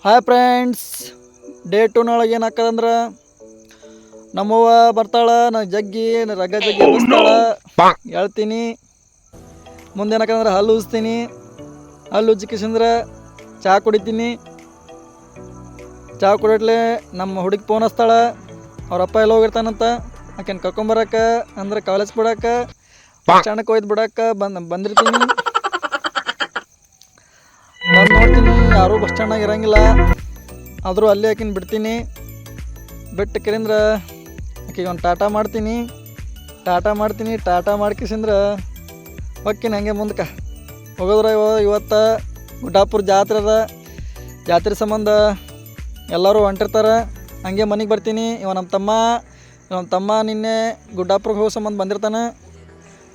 Hi friends, day 2 ಏನಾಕದಂದ್ರೆ ನಮ್ಮವ್ವ ಬರ್ತಾಳ. ರಗ್ಗ ಜಗ್ಗಿ ಎಬ್ಬಿಸ್ತಾಳ, ಹೇಳ್ತೀನಿ. ಮುಂದೆ ಏನಾಕಂದ್ರೆ ಹಲ್ಲು ಉಜ್ತೀನಿ. ಹಲ್ಲು ಉಜ್ಜಿಕಿಸಂದ್ರೆ ಚಹಾ ಕುಡಿತೀನಿ. ಚಹಾ ಕುಡಿಟ್ಲೆ ನಮ್ಮ ಹುಡುಗಿ ಫೋನ್ ಹಚ್ತಾಳ. ಅವ್ರಪ್ಪ ಎಲ್ಲ ಹೋಗಿರ್ತಾನಂತ. ಆಕೆನ ಕರ್ಕೊಂಬರಕ್ಕೆ ಅಂದ್ರೆ ಕಾಲೇಜ್ ಬಿಡಕ್ಕೆ ಚಾಣಕ್ಕೆ ಒಯ್ದು ಬಿಡಕ್ಕೆ ಬಂದಿರ್ತೀನಿ. ಬಂದು ನೋಡ್ತೀನಿ, ಯಾರೂ ಬಸ್ ಸ್ಟ್ಯಾಂಡಾಗ ಇರಂಗಿಲ್ಲ. ಆದರೂ ಅಲ್ಲೇ ಆಕಿನ ಬಿಡ್ತೀನಿ. ಬಿಟ್ಟು ಕೆರಿಂದ್ರೆ ಆಕೆಗೆ ಒಂದು ಟಾಟಾ ಮಾಡ್ತೀನಿ. ಟಾಟಾ ಮಾಡ್ಕಿಸಿಂದ್ರೆ ಹೊಕ್ಕಿನ ಹಂಗೆ ಮುಂದಕ್ಕೆ ಹೋಗೋದ್ರ. ಇವತ್ತು ಗುಡ್ಡಾಪುರ ಜಾತ್ರೆ ಅದ. ಜಾತ್ರೆ ಸಂಬಂಧ ಎಲ್ಲರೂ ಹೊಂಟಿರ್ತಾರೆ. ಹಂಗೆ ಮನೆಗೆ ಬರ್ತೀನಿ. ನಮ್ಮ ತಮ್ಮ ನಿನ್ನೆ ಗುಡ್ಡಾಪುರಕ್ಕೆ ಹೋಗೋ ಸಂಬಂಧ ಬಂದಿರ್ತಾನೆ.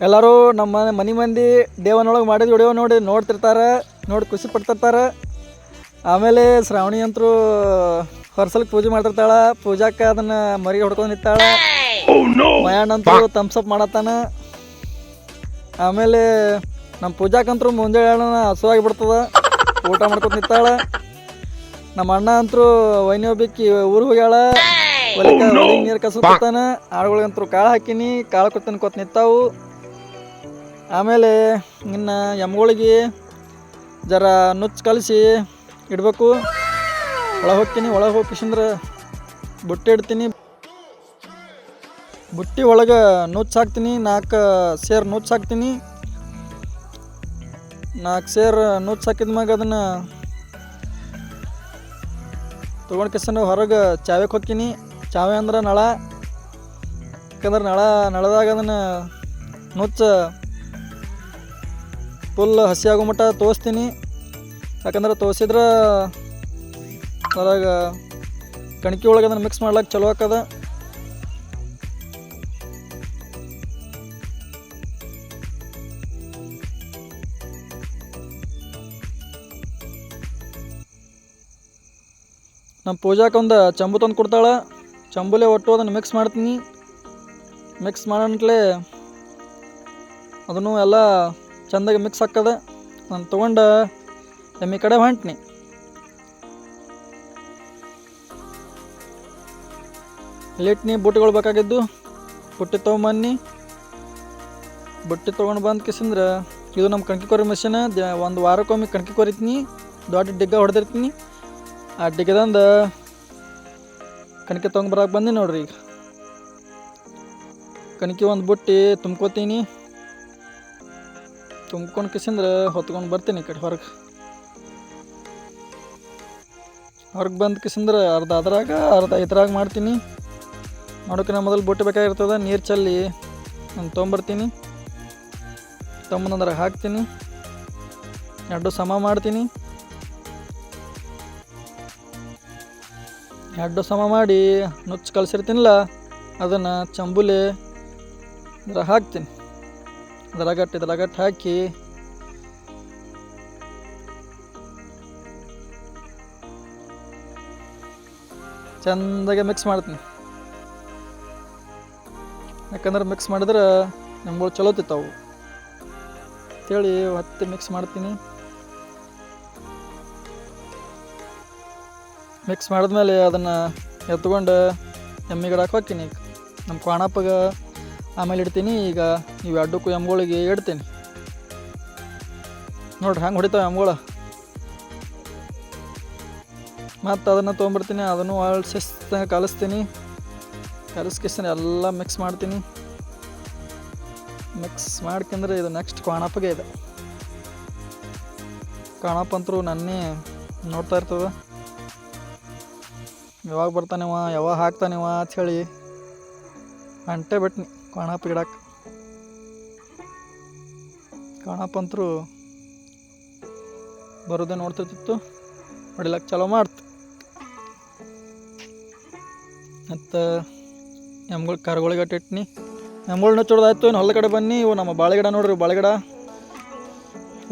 ಎಲ್ಲರೂ ನಮ್ಮ ಮನೆ ಮಂದಿ ದೇವನೊಳಗೆ ಮಾಡಿದ ವಿಡಿಯೋ ನೋಡ್ತಿರ್ತಾರೆ, ನೋಡಿ ಖುಷಿ ಪಡ್ತಿರ್ತಾರೆ. ಆಮೇಲೆ ಶ್ರಾವಣಿ ಅಂತರೂ ಹೊರಸಲಕ್ಕೆ ಪೂಜೆ ಮಾಡ್ತಿರ್ತಾಳೆ. ಪೂಜಾಕ್ಕೆ ಅದನ್ನು ಮರಿಗೆ ಹೊಡ್ಕೊಂಡು ನಿಂತಾಳೆ. ಮಯಾಣ್ಣಂತೂ ತಮ್ಸಪ್ ಮಾಡತ್ತಾನ. ಆಮೇಲೆ ನಮ್ಮ ಪೂಜಾಕಂತರೂ ಮುಂಜಾನೆ ಹಸುವಾಗಿ ಬಿಡ್ತದ, ಊಟ ಮಾಡ್ಕೊತ ನಿಂತಾಳೆ. ನಮ್ಮ ಅಣ್ಣ ಅಂತರೂ ವೈನಿ ಹೋಗ್ಬೇಕಿ ಊರಿಗೆ ಹೋಗ್ಯಾಳ. ಹೊಲಿಗೆ ನೀರು ಕಸ್ಕೊತಾನ. ಆಳುಗಳಿಗಂತರೂ ಕಾಳು ಹಾಕೀನಿ, ಕಾಳು ಕೊತ್ತ ನಿಂತಾವು. ಆಮೇಲೆ ಇನ್ನು ಎಮ್ಗಳಿಗೆ ಜರ ನುಚ್ಚು ಕಲಿಸಿ ಇಡಬೇಕು. ಒಳಗೆ ಹೋಗಿಸಿಂದ್ರೆ ಬುಟ್ಟಿ ಇಡ್ತೀನಿ. ಬುಟ್ಟಿ ಒಳಗೆ ನುಚ್ಚು ಹಾಕ್ತೀನಿ. 4 ಸೇರು ನುಚ್ಚು ಹಾಕ್ತೀನಿ. 4 ಸೇರು ನುಚ್ಚು ಹಾಕಿದ್ಮ್ಯಾಗ ಅದನ್ನು ತೊಗೊಂಡು ಕಿಸನ ಹೊರಗೆ ಚಾವೆಗೆ ಹೋಗ್ತೀನಿ. ಚಾವೆ ಅಂದ್ರೆ ನಳ. ಯಾಕಂದ್ರೆ ನಳದಾಗ ಅದನ್ನು ನುಚ್ಚು ಫುಲ್ ಹಸಿ ಆಗೋ ಮಟ್ಟ ತೋರಿಸ್ತೀನಿ. ಯಾಕಂದ್ರೆ ತೋರಿಸಿದ್ರೆ ಅದ್ರಾಗ ಕಣಕಿ ಒಳಗೆ ಅದನ್ನು ಮಿಕ್ಸ್ ಮಾಡ್ಲಿಕ್ಕೆ ಚಲೋ ಆಕದ. ನಮ್ಮ ಪೂಜಾಕ್ಕೆ ಒಂದು ಚಂಬು ತಂದು ಕೊಡ್ತಾಳೆ. ಚಂಬುಲೆ ಒಟ್ಟು ಅದನ್ನು ಮಿಕ್ಸ್ ಮಾಡ್ತೀನಿ. ಮಿಕ್ಸ್ ಮಾಡೋಂಟ್ಲೆ ಅದನ್ನು ಎಲ್ಲ ಚೆಂದಾಗಿ ಮಿಕ್ಸ್ ಹಾಕದ. ನಾನು ತೊಗೊಂಡು ಎಮ್ಮೆ ಕಡೆ ಹೊಂಟ್ನಿ. ಲೇಟ್ನಿ ಬುಟ್ಟಿಗಳು ಬೇಕಾಗಿದ್ದು ಬುಟ್ಟಿ ತೊಗೊಂಬನ್ನಿ. ಬುಟ್ಟಿ ತೊಗೊಂಡು ಬಂದು ಕಿಸಂದ್ರೆ ಇದು ನಮ್ಮ ಕಣ್ಕಿ ಕೊರಿ ಮಿಷಿನ್. ಒಂದು ವಾರಕ್ಕೊಮ್ಮೆ ಕಣ್ಕಿ ಕೊರಿತೀನಿ. ದೊಡ್ಡ ಡಿಗ್ಗ ಹೊಡೆದಿರ್ತೀನಿ. ಆ ಡಿಗ್ಗದಂದು ಕಣ್ಕಿ ತೊಗೊಂಬರಕ್ಕೆ ಬಂದು ನೋಡ್ರಿ. ಈಗ ಕಣ್ಕಿ ಒಂದು ಬುಟ್ಟಿ ತುಂಬ್ಕೋತೀನಿ. ತುಂಬ್ಕೊಂಡು ಕಿಸಂದ್ರೆ ಹೊತ್ಕೊಂಡು ಬರ್ತೀನಿ ಈ ಕಡೆ ಹೊರಗೆ ಬಂದು ಕಿಸಂದ್ರೆ ಅರ್ಧ ಅದ್ರಾಗ ಅರ್ಧ ಇದ್ರಾಗ ಮಾಡ್ತೀನಿ. ಮಾಡೋಕೆ ಮೊದಲು ಬುಟ್ಟಿ ಬೇಕಾಗಿರ್ತದೆ. ನೀರು ಚಲ್ಲಿ ನಾನು ತೊಗೊಂಬರ್ತೀನಿ. ತೊಗೊಂಬಂದ್ರೆ ಹಾಕ್ತೀನಿ. 2 ಸಮ ಮಾಡ್ತೀನಿ. 2 ಸಮ ಮಾಡಿ ನುಚ್ಚು ಕಲಸಿರ್ತೀನಿಲ್ಲ ಅದನ್ನು ಚಂಬುಲೆ ಇದ್ರಾಗ ಹಾಕ್ತೀನಿ. ಇದ್ರಾಗಟ್ಟು ಹಾಕಿ ಚೆಂದಾಗೆ ಮಿಕ್ಸ್ ಮಾಡ್ತೀನಿ. ಯಾಕಂದ್ರೆ ಮಿಕ್ಸ್ ಮಾಡಿದ್ರೆ ನಮ್ಗಳು ಚಲೋ ತಿಂತಾವು ಅಂತೇಳಿ ಮತ್ತೆ ಮಿಕ್ಸ್ ಮಾಡ್ತೀನಿ. ಮಿಕ್ಸ್ ಮಾಡಿದ್ಮೇಲೆ ಅದನ್ನು ಎತ್ಕೊಂಡು ಎಮ್ಮೆ ಗಿಡಕ್ಕೆ ಹಾಕ್ತೀನಿ. ನಮ್ಮ ಕ್ವಾಣಪ್ಪಗೆ ಆಮೇಲೆ ಇಡ್ತೀನಿ. ಈಗ ಇವು 2 ಎಮ್ಗಳಿಗೆ ಇಡ್ತೀನಿ. ನೋಡ್ರಿ ಹಂಗೆ ಹೊಡಿತಾವೆ ಎಮ್ಗಳು. ಮತ್ತು ಅದನ್ನು ತೊಗೊಂಬರ್ತೀನಿ. ಅದನ್ನು ಶಿಸ್ತಾಗಿ ಕಲಿಸ್ತೀನಿ. ಕಲಿಸ್ಕಿಸ್ತೀನಿ. ಎಲ್ಲ ಮಿಕ್ಸ್ ಮಾಡ್ತೀನಿ. ಮಿಕ್ಸ್ ಮಾಡ್ಕೊಂಡ್ರೆ ಇದು ನೆಕ್ಸ್ಟ್ ಕ್ವಾಣಪ್ಪಗೆ ಇದೆ. ಕ್ವಾಣಪ್ಪ ಅಂತರೂ ನನ್ನೇ ನೋಡ್ತಾ ಇರ್ತದೆ. ಯಾವಾಗ ಬರ್ತಾನಿವ, ಯಾವಾಗ ಹಾಕ್ತಾನಿವ ಅಂಥೇಳಿ ಅಂಟೇ ಬಿಟ್ನಿ ಕ್ವಾಣಪ್ಪ ಗಿಡಕ್ಕೆ. ಕ್ವಾಣಪ್ಪ ಅಂತರೂ ಬರೋದೇ ನೋಡ್ತಿರ್ತಿತ್ತು. ಹೊಡಿಲಕ್ಕೆ ಚಲೋ ಮಾಡ್ತು. ಮತ್ತು ಎಮ್ಗಳು ಕರ್ಗಳಿಗೆ ಅಟ್ಟಿಟ್ನಿ. ಎಮ್ಗಳನ್ನ ಚೊಡ್ದಾಯ್ತು. ಇನ್ನು ಹೊಲ ಕಡೆ ಬನ್ನಿ. ಇವು ನಮ್ಮ ಬಾಳೆಗಿಡ ನೋಡ್ರಿ. ಬಾಳೆಗಿಡ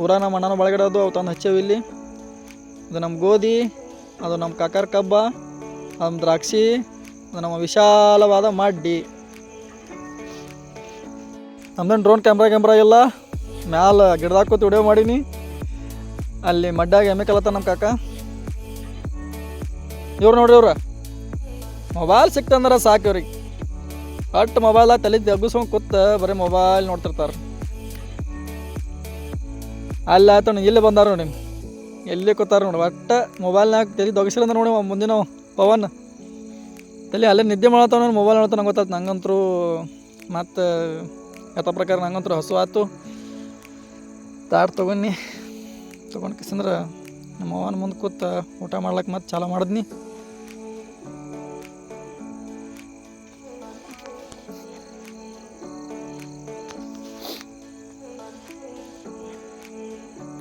ಊರ ನಮ್ಮ ಅಣ್ಣನ ಬಾಳೆಗಿಡ ಅದು. ಅವು ತಂದು ಹಚ್ಚೇವು ಇಲ್ಲಿ. ಅದು ನಮ್ಮ ಗೋಧಿ, ಅದು ನಮ್ಮ ಕಾಕರ ಕಬ್ಬ, ನಮ್ಮ ದ್ರಾಕ್ಷಿ, ಅದು ನಮ್ಮ ವಿಶಾಲವಾದ ಮಡ್ಡಿ. ನಮ್ದೇನು ಡ್ರೋನ್ ಕ್ಯಾಮ್ರಾ ಇಲ್ಲ. ಮ್ಯಾಲೆ ಗಿಡದಾಗ ಕೂತು ವಿಡಿಯೋ ಮಾಡೀನಿ. ಅಲ್ಲಿ ಮಡ್ಡಾಗ ಎಮ್ಮೆ ಕಲತ್ತ ನಮ್ಮ ಕಾಕ. ಇವ್ರು ನೋಡ್ರಿ ಇವ್ರು ಮೊಬೈಲ್ ಸಿಕ್ತಂದ್ರೆ ಸಾಕು ಇವ್ರಿಗೆ. ಒಟ್ಟು ಮೊಬೈಲಾಗ ತಲೆ ತೆಗಿಸ್ಕೊಂಡು ಕೂತ ಬರೀ ಮೊಬೈಲ್ ನೋಡ್ತಿರ್ತಾರೆ. ಅಲ್ಲಿ ಆಯ್ತು ಇಲ್ಲಿ ಬಂದಾರ ನೋಡಿ, ಎಲ್ಲಿ ಕೂತಾರ ನೋಡಿ. ಒಟ್ಟು ಮೊಬೈಲ್ನಾಗ ತಲೆ ದೊಗಸಿಲ್ಲ ನೋಡಿ ಮುಂದಿನ ಪವನ್ ತಲೆ ಅಲ್ಲೇ ನಿದ್ದೆ ಮಾಡತ್ತಾವ ನೋಡಿ, ಮೊಬೈಲ್ ನೋಡ್ತಾ ನಂಗೆ ಗೊತ್ತಾಯ್ತು. ನಂಗಂತರೂ ಮತ್ತು ಯಥ ಪ್ರಕಾರ ನಂಗಂತರೂ ಹಸು ಆಯ್ತು. ತಾಟ್ ತೊಗೊಂಡು ಕಿಸಂದ್ರೆ ನಮ್ಮ ಅವನ ಮುಂದೆ ಕೂತ ಊಟ ಮಾಡ್ಲಿಕ್ಕೆ ಮತ್ತೆ ಚಾಲು ಮಾಡಿದ್ನಿ.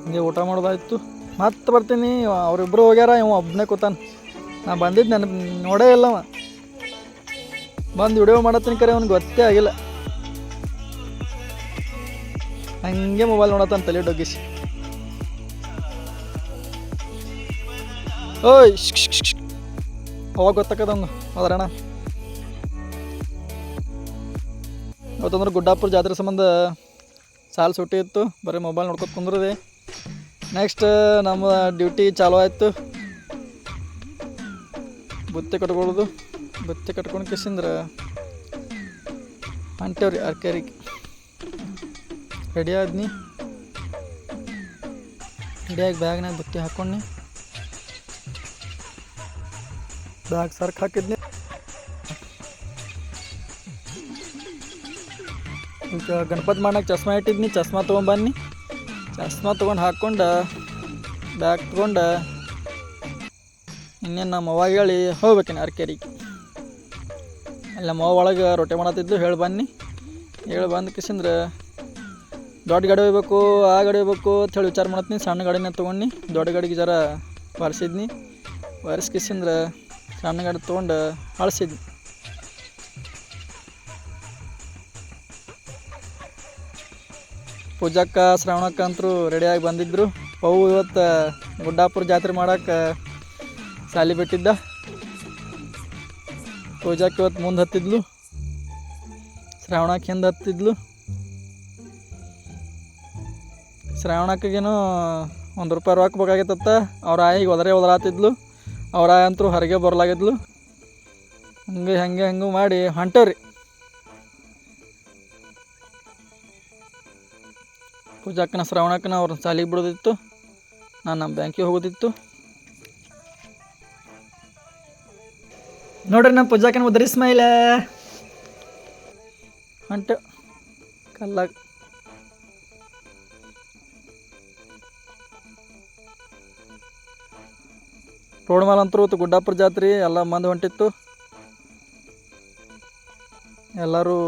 ಹಿಂಗೆ ಊಟ ಮಾಡೋದಾಯ್ತು. ಮತ್ತೆ ಬರ್ತೀನಿ. ಅವರಿಬ್ಬರು ಹೋಗ್ಯಾರ, ಇವ ಒಬ್ಬನೇ ಕೂತಾನ. ನಾ ಬಂದಿದ್ದು ನನಗೆ ನೋಡೇ ಇಲ್ಲವ. ಬಂದು ವಿಡಿಯೋ ಮಾಡತ್ತೀನಿ ಕರೆ ಅವ್ನಿಗೆ ಗೊತ್ತೇ ಆಗಿಲ್ಲ. ಹಂಗೆ ಮೊಬೈಲ್ ನೋಡತ್ತಾನ ತಲೆ ಡೊಗ್ಗಿಸಿ. ಓಯ್ ಅವಾಗ ಗೊತ್ತಾಕದೊಂದು ಅದರಣ. ಇವತ್ತಂದ್ರೆ ಗುಡ್ಡಾಪುರ ಜಾತ್ರೆ ಸಂಬಂಧ ಸಾಲು ಸುಟ್ಟಿ ಇತ್ತು, ಬರೀ ಮೊಬೈಲ್ ನೋಡ್ಕೊತ ಕುಂದ್ರದೆ. ನೆಕ್ಸ್ಟ್ ನಮ್ಮ ಡ್ಯೂಟಿ ಚಾಲೂ ಆಯಿತು. ಬುತ್ತಿ ಕಟ್ಕೊಳ್ಳೋದು. ಬುತ್ತಿ ಕಟ್ಕೊಂಡು ಕಿಸಿಂದ್ರೆ ಹೊಂಟೇವ್ರಿ ಅರ್ಕೇರಿಗೆ. ರೆಡಿ ಆದ್ನಿ. ರೆಡಿಯಾಗಿ ಬ್ಯಾಗ್ನಾಗ ಬುತ್ತಿ ಹಾಕ್ಕೊಂಡು ಬ್ಯಾಗ್ ಸರ್ಕ್ ಹಾಕಿದ್ನಿ. ಈಗ ಗಣಪತಿ ಮಾಡಕ್ಕೆ ಚಸ್ಮಾ ಇಟ್ಟಿದ್ನಿ. ಚಸ್ಮಾ ತೊಗೊಂಬನ್ನಿ. ಚಸ್ಮಾ ತೊಗೊಂಡು ಹಾಕ್ಕೊಂಡು ಬ್ಯಾಗ್ ತೊಗೊಂಡು ಇನ್ನೇನು ನಮ್ಮ ಅವ್ವಾಗ ಹೇಳಿ ಹೋಗ್ಬೇಕೇನೆ ಅರ್ಕೇರಿಗೆ. ಅಲ್ಲಿ ನಮ್ಮ ಅವ್ವ ಒಳಗೆ ರೊಟ್ಟಿ ಮಾಡತ್ತಿದ್ದು ಹೇಳಿ ಬನ್ನಿ. ಹೇಳಿ ಬಂದು ಕಿಸಿಂದ್ರೆ ದೊಡ್ಡ ಗಾಡಿ ಹೋಗ್ಬೇಕು, ಆ ಗಾಡಿ ಹೋಗ್ಬೇಕು ಅಂತ ಹೇಳಿ ವಿಚಾರ ಮಾಡತ್ತೀನಿ. ಸಣ್ಣ ಗಾಡಿನ ತೊಗೊಂಡು ದೊಡ್ಡ ಗಾಡಿಗೆ ಜರ ಬರ್ಸಿದ್ನಿ. ಕಿಸಿಂದ್ರೆ ಸಣ್ಣ ಗಾಡಿ ತೊಗೊಂಡು ಅಳಿಸಿದ್ನಿ. ಪೂಜಾಕ್ಕ ಶ್ರಾವಣಕ್ಕ ಅಂತರೂ ರೆಡಿಯಾಗಿ ಬಂದಿದ್ದರು. ಅವು ಇವತ್ತು ಗುಡ್ಡಾಪುರ ಜಾತ್ರೆ ಮಾಡೋಕೆ ಸಾಲಿ ಬಿಟ್ಟಿದ್ದ. ಪೂಜಾಕ್ಕೆ ಇವತ್ತು ಮುಂದೆ ಹತ್ತಿದ್ಲು, ಶ್ರಾವಣಕ್ಕೆ ಹಿಂದೆ ಹತ್ತಿದ್ಲು. ಶ್ರಾವಣಕ್ಕೇನೋ ₹1 ರೊಕ್ಕ ಬೇಕಾಗಿತ್ತ. ಅವ್ರ ಆಯಿಗೆ ಒದರಾತಿದ್ಲು. ಅವ್ರ ಆಯ ಅಂತರೂ ಹೊರಗೆ ಬರಲಾಗಿದ್ಲು. ಹಂಗೆ ಮಾಡಿ ಹೊಂಟೇವ್ರಿ. ಪೂಜಾಕ್ಕನ ಶ್ರಾವಣಕ್ಕನ ಅವ್ರ ಸಾಲಿಗೆ ಬಿಡೋದಿತ್ತು, ನಾನು ನಮ್ಮ ಬ್ಯಾಂಕಿಗೆ ಹೋಗೋದಿತ್ತು. ನೋಡ್ರಿ ನಮ್ಮ ಪೂಜಾಕ್ಕನ ಉದ್ರಿ ಸ್ಮೈಲ ಹೊಂಟೆ ಕಲ್ಲಾಗ. ರೋಡ್ ಮೇಲೆ ಅಂತರೂ ಗುಡ್ಡಾಪುರ ಜಾತ್ರೆ ಎಲ್ಲ ಮಂದಿ ಹೊಂಟಿತ್ತು. ಎಲ್ಲರೂ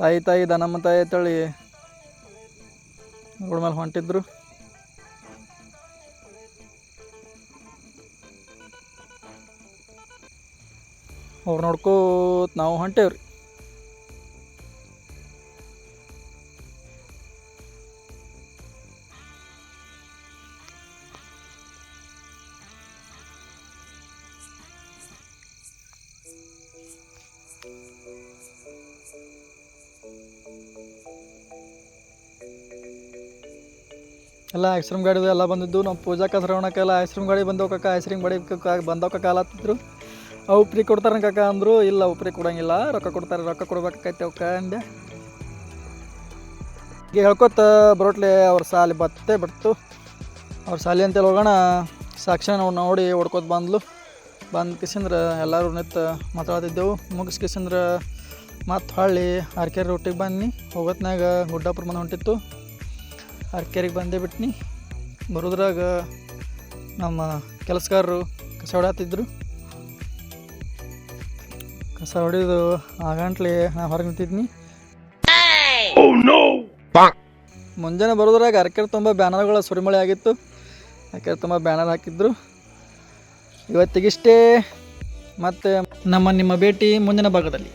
ತಾಯಿ ದನಮ್ಮ ತಾಯಿ ಅಂತೇಳಿ ರೋಡ್ ಮೇಲೆ ಹೊಂಟಿದ್ರು. ಅವ್ರು ನೋಡ್ಕೋತ ನಾವು ಹೊಂಟೇವ್ರಿ. ಎಲ್ಲ ಐಸ್ಕ್ರೀಮ್ ಗಾಡಿದು ಎಲ್ಲ ಬಂದಿದ್ದು. ನಮ್ಮ ಪೂಜಾಕ ಶ್ರವಣಕ್ಕೆಲ್ಲ ಐಸ್ಕ್ರೀಮ್ ಗಾಡಿ ಬಂದವು ಕಾಕ, ಐಸ್ಕ್ರೀಮ್ ಗಾಡಿ ಬಂದವ ಕಾಕ ಅಲ್ಲತ್ತಿದ್ರು. ಅವು ಫ್ರೀ ಕೊಡ್ತಾರೆ ಕಾಕ ಅಂದರು. ಇಲ್ಲ ಅವು ಫ್ರೀ ಕೊಡೋಂಗಿಲ್ಲ, ರೊಕ್ಕ ಕೊಡ್ತಾರೆ, ರೊಕ್ಕ ಕೊಡ್ಬೇಕಾಕೈತೆ ಅವಕ್ಕ ಅಂದೆ. ಈಗ ಹೇಳ್ಕೊತ ಬರೋಟ್ಲೆ ಅವ್ರ ಸಾಲಿ ಬಿಡ್ತು. ಅವ್ರ ಸಾಲಿ ಅಂತೇಳಿ ಹೋಗೋಣ ಸಾಕ್ಷಿ ನಾವು ನೋಡಿ ಹೊಡ್ಕೊತ ಬಂದು ಕಿಸಿಂದ್ರೆ ಎಲ್ಲರೂ ನಿಂತು ಮಾತಾಡ್ತಿದ್ದೆವು. ಮುಗಿಸ್ಕಿಸಿಂದ್ರೆ ಮತ್ತು ಹೊಳ್ಳಿ ಅರ್ಕೇರಿ ರೊಟ್ಟಿಗೆ ಬನ್ನಿ. ಹೋಗೋತ್ನಾಗ ಗುಡ್ಡಾಪುರ ಮನೆ ಹೊಂಟಿತ್ತು. ಅರ್ಕೇರಿಗೆ ಬಂದೇ ಬಿಟ್ನಿ. ಬರೋದ್ರಾಗ ನಮ್ಮ ಕೆಲಸಗಾರರು ಕಸ ಹೊಡ್ಯಾತಿದ್ರು. ಕಸ ಹೊಡಿದು ಆಗಂಟ್ಲೆ ನಾ ಹೊರಗೆ ನಿಂತಿದ್ನಿ. ಮುಂಜಾನೆ ಬರೋದ್ರಾಗ ಅರ್ಕೇರಿ ತುಂಬ ಬ್ಯಾನರ್ಗಳ ಸುರಿಮಳೆ ಆಗಿತ್ತು. ಅರ್ಕೇರಿ ತುಂಬ ಬ್ಯಾನರ್ ಹಾಕಿದ್ರು. ಇವತ್ತಿಗಿಷ್ಟೇ. ಮತ್ತು ನಿಮ್ಮ ಭೇಟಿ ಮುಂದಿನ ಭಾಗದಲ್ಲಿ.